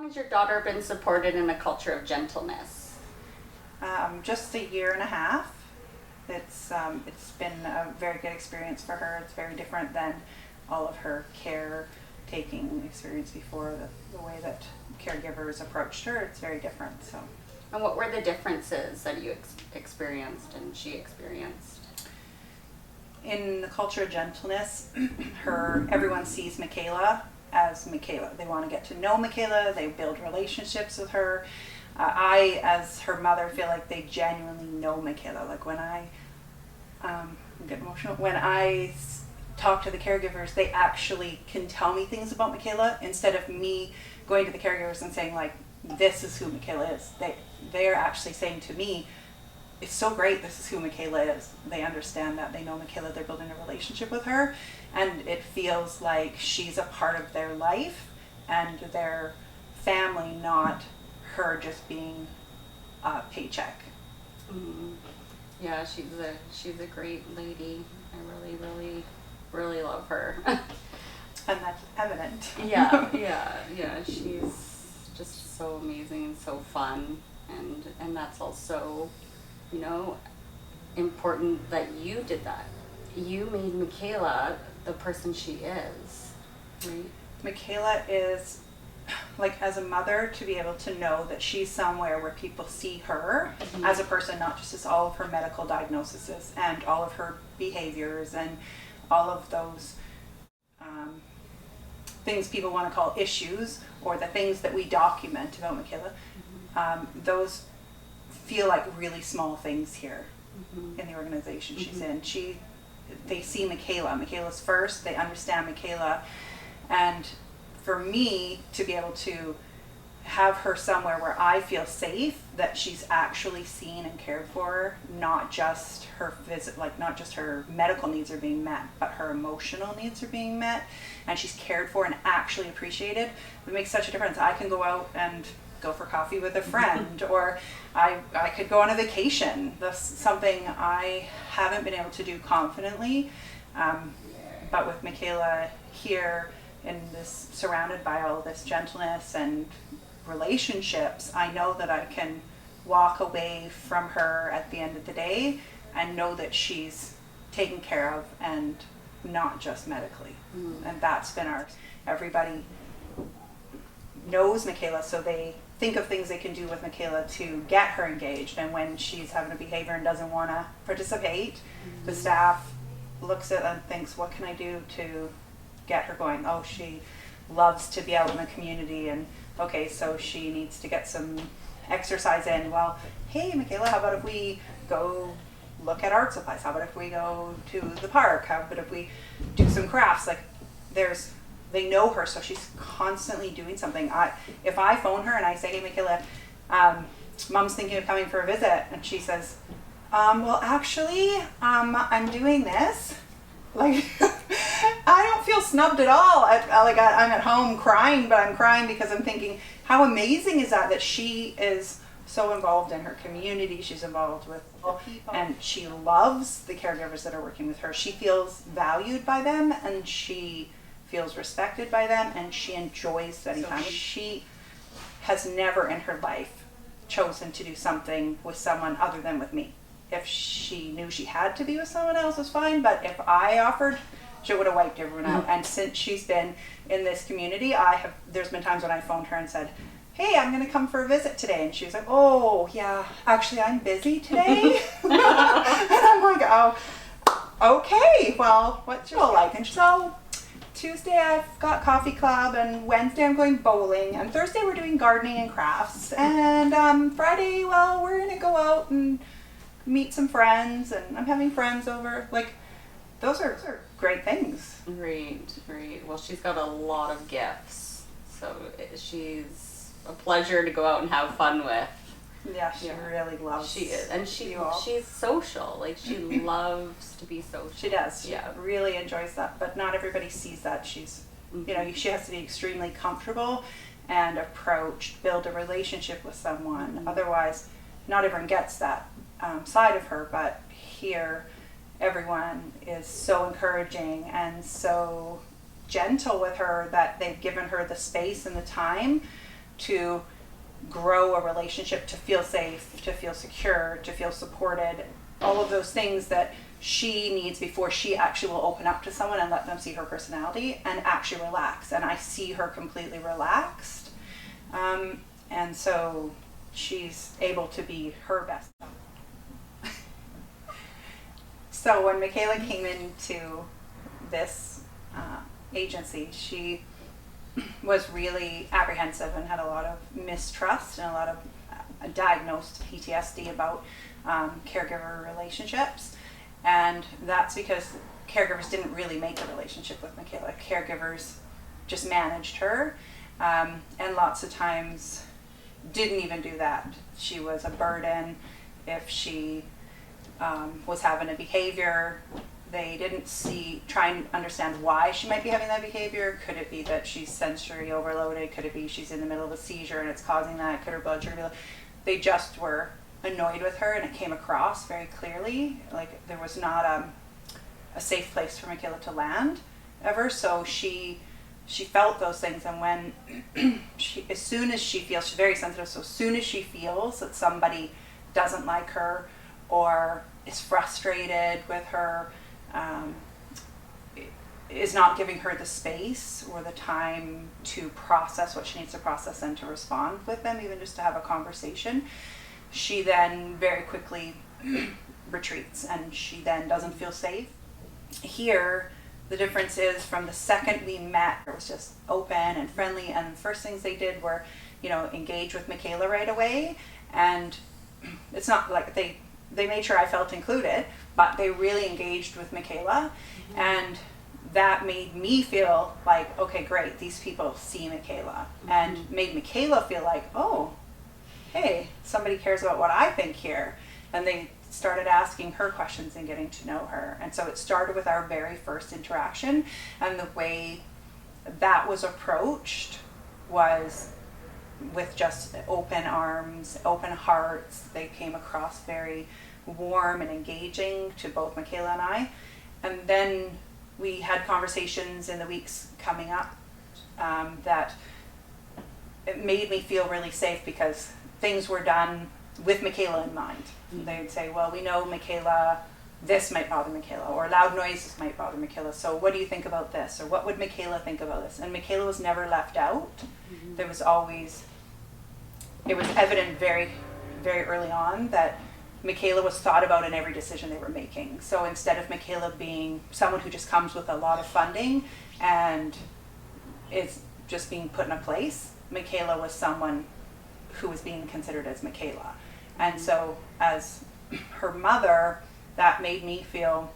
Has your daughter been supported in a culture of gentleness? Just a year and a half. It's been a very good experience for her. It's very different than all of her caretaking experience before. The way that caregivers approached her, it's very different. So. And what were the differences that you experienced and she experienced? In the culture of gentleness, everyone sees Michaela as Michaela. They want to get to know Michaela. They build relationships with her. I, as her mother, feel like they genuinely know Michaela. Like when I get emotional, when I talk to the caregivers, they actually can tell me things about Michaela instead of me going to the caregivers and saying like, this is who Michaela is. They're actually saying to me, it's so great, this is who Michaela is. They understand that, they know Michaela, they're building a relationship with her, and it feels like she's a part of their life and their family, not her just being a paycheck. Mm-hmm. Yeah, she's a great lady. I really love her. And that's evident. Yeah, she's just so amazing and so fun, and that's also, you know, important that you did that. You made Michaela the person she is, right? Michaela is, like, as a mother, to be able to know that she's somewhere where people see her as a person, not just as all of her medical diagnoses and all of her behaviors and all of those things people want to call issues, or the things that we document about Michaela. Those feel like really small things here in the organization she's in. They see Michaela. Michaela's first. They understand Michaela, and for me to be able to have her somewhere where I feel safe, that she's actually seen and cared for, not just her not just her medical needs are being met, but her emotional needs are being met, and she's cared for and actually appreciated. It makes such a difference. I can go out and go for coffee with a friend, or I could go on a vacation. That's something I haven't been able to do confidently, but with Michaela here, in this, surrounded by all this gentleness and relationships, I know that I can walk away from her at the end of the day and know that she's taken care of, and not just medically. And that's been everybody knows Michaela, so they think of things they can do with Michaela to get her engaged. And when she's having a behavior and doesn't want to participate, the staff looks at it and thinks, what can I do to get her going? Oh, she loves to be out in the community, and okay, so she needs to get some exercise in. Well, hey Michaela, how about if we go look at art supplies? How about if we go to the park? How about if we do some crafts? Like, they know her, so she's constantly doing something. If I phone her and I say, hey Michaela, Mom's thinking of coming for a visit, and she says, well actually, I'm doing this. Like, I don't feel snubbed at all. I'm at home crying, but I'm crying because I'm thinking, how amazing is that she is so involved in her community. She's involved with people, and she loves the caregivers that are working with her. She feels valued by them, and she feels respected by them, and she enjoys spending time. She has never in her life chosen to do something with someone other than with me. If she knew she had to be with someone else, it's fine, but if I offered, she would have wiped everyone out. And since she's been in this community, there's been times when I phoned her and said, hey, I'm going to come for a visit today. And she was like, oh, yeah, actually, I'm busy today. And I'm like, oh, okay, well, what's your like? And so Tuesday I've got coffee club, and Wednesday I'm going bowling, and Thursday we're doing gardening and crafts, and Friday, well, we're going to go out and meet some friends, and I'm having friends over. Like, those are great things. Great. Well, she's got a lot of gifts, so she's a pleasure to go out and have fun with. Yeah, she really loves. She is, and she's social. Like, she loves to be social. She does. She Yeah, really enjoys that, but not everybody sees that. She's, she has to be extremely comfortable and build a relationship with someone. Otherwise, not everyone gets that side of her, but here everyone is so encouraging and so gentle with her that they've given her the space and the time to grow a relationship, to feel safe, to feel secure, to feel supported, all of those things that she needs before she actually will open up to someone and let them see her personality and actually relax. And I see her completely relaxed. And so she's able to be her best self. So when Michaela came into this agency, she was really apprehensive and had a lot of mistrust and a lot of diagnosed PTSD about caregiver relationships. And that's because caregivers didn't really make a relationship with Michaela. Caregivers just managed her, and lots of times didn't even do that. She was a burden. If she was having a behavior, they didn't try and understand why she might be having that behavior. Could it be that she's sensory overloaded? Could it be she's in the middle of a seizure and it's causing that? Could her blood sugar be low? They just were annoyed with her, and it came across very clearly. Like there was not a safe place for Michaela to land ever. So she felt those things, and when as soon as she feels, she's very sensitive, so as soon as she feels that somebody doesn't like her or is frustrated with her, is not giving her the space or the time to process what she needs to process and to respond with them, even just to have a conversation, she then very quickly retreats, and she then doesn't feel safe. Here, the difference is from the second we met, it was just open and friendly, and the first things they did were, engage with Michaela right away. And it's not like they made sure I felt included, but they really engaged with Michaela. Mm-hmm. And that made me feel like, okay, great, these people see Michaela. Mm-hmm. And made Michaela feel like, oh, hey, somebody cares about what I think here. And they started asking her questions and getting to know her. And so it started with our very first interaction, and the way that was approached was with just open arms, open hearts. They came across very warm and engaging to both Michaela and I. And then we had conversations in the weeks coming up that it made me feel really safe, because things were done with Michaela in mind. Mm-hmm. They'd say, well, we know Michaela, this might bother Michaela, or loud noises might bother Michaela, so what do you think about this? Or what would Michaela think about this? And Michaela was never left out. Mm-hmm. There was always, it was evident very, very early on that Michaela was thought about in every decision they were making. So instead of Michaela being someone who just comes with a lot of funding and is just being put in a place, Michaela was someone who was being considered as Michaela. And so as her mother, that made me feel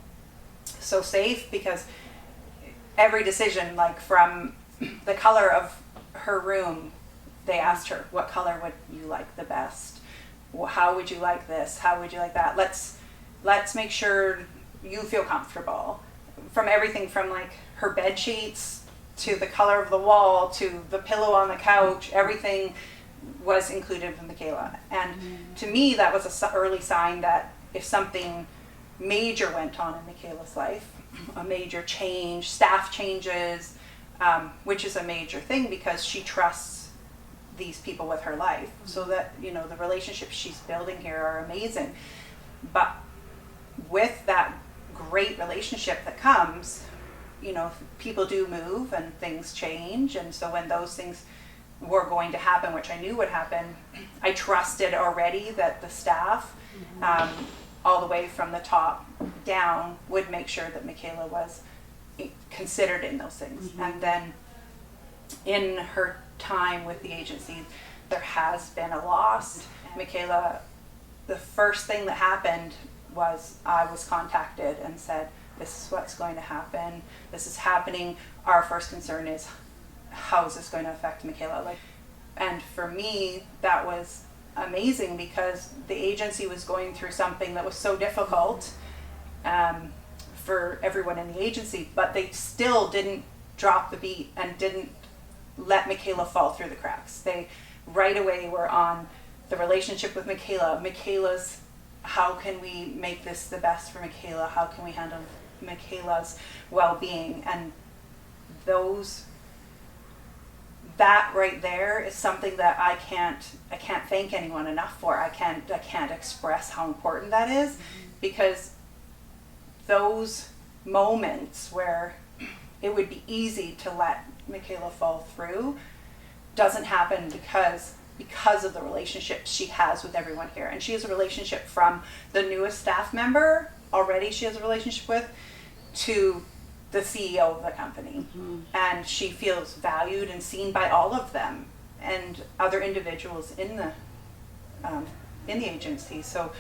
so safe, because every decision, like from the color of her room, they asked her, what color would you like the best? How would you like this? How would you like that? Let's make sure you feel comfortable. From everything from like her bed sheets to the color of the wall to the pillow on the couch, everything was included with Michaela. And to me, that was an early sign that if something major went on in Michaela's life, a major change, staff changes, which is a major thing because she trusts these people with her life. So that, the relationships she's building here are amazing. But with that great relationship that comes, people do move and things change. And so when those things were going to happen, which I knew would happen, I trusted already that the staff, all the way from the top down, would make sure that Michaela was considered in those things. Mm-hmm. And then in her time with the agency, there has been a loss. Michaela, the first thing that happened was I was contacted and said, this is what's going to happen. This is happening. Our first concern is, how is this going to affect Michaela? And for me, that was amazing, because the agency was going through something that was so difficult for everyone in the agency, but they still didn't drop the beat and didn't let Michaela fall through the cracks. They right away were on the relationship with Michaela. Michaela's, how can we make this the best for Michaela? How can we handle Michaela's well-being? And that right there is something that I can't thank anyone enough for. I can't express how important that is, because those moments where it would be easy to let Michaela fall through doesn't happen because of the relationship she has with everyone here. And she has a relationship from the newest staff member already she has a relationship with to the CEO of the company. And she feels valued and seen by all of them and other individuals in the agency. So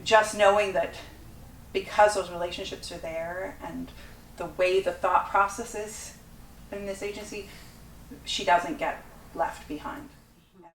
just knowing that because those relationships are there and the way the thought process is in this agency, she doesn't get left behind.